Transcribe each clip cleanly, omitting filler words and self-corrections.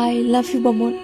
I love you banget.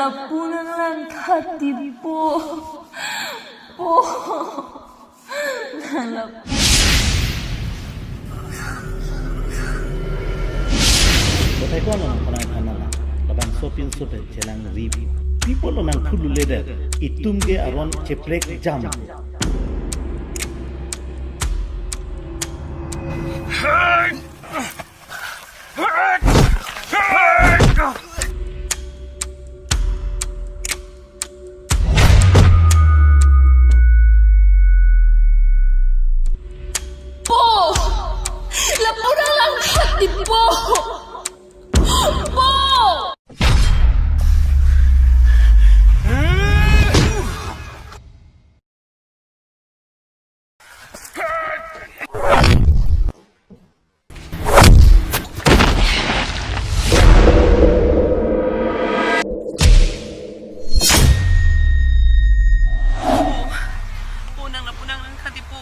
Lapunan lang kati po. Nalap. Batai ko nang kanang labang sopin jelang rib. People nang kulu leder itum ke aron ceprek jam. Lapunan lang kati po. Punang lang kati po.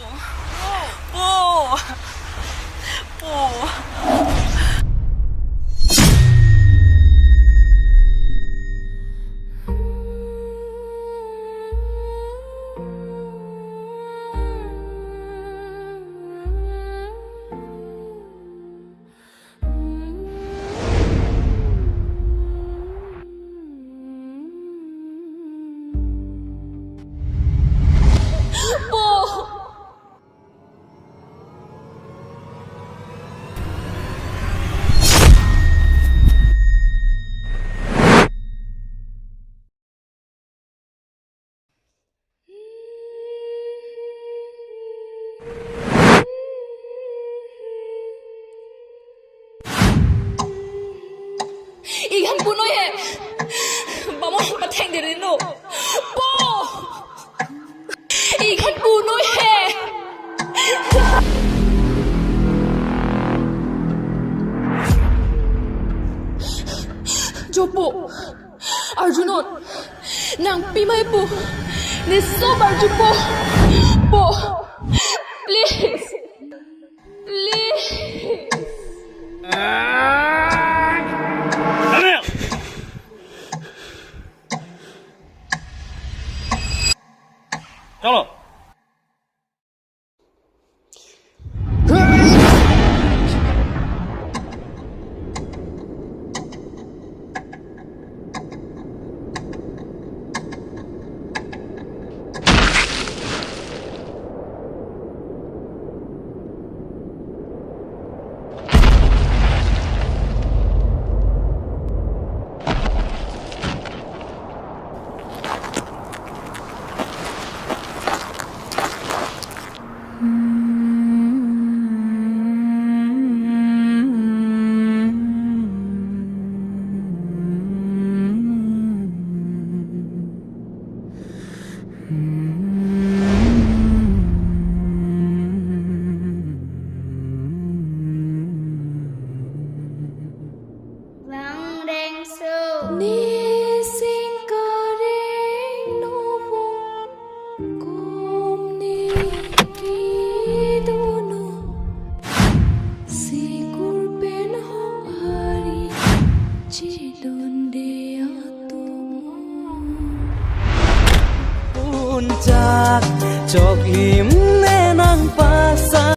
Ikan puno ye. Bamo pateng dari no. Po. Ikan puno ye. Jopo. Arjunot. Nang pimay po. Ni sobar jupo. Po. Please. Chalo. kurpen hong hari cidon dea puncak cok him nenang pa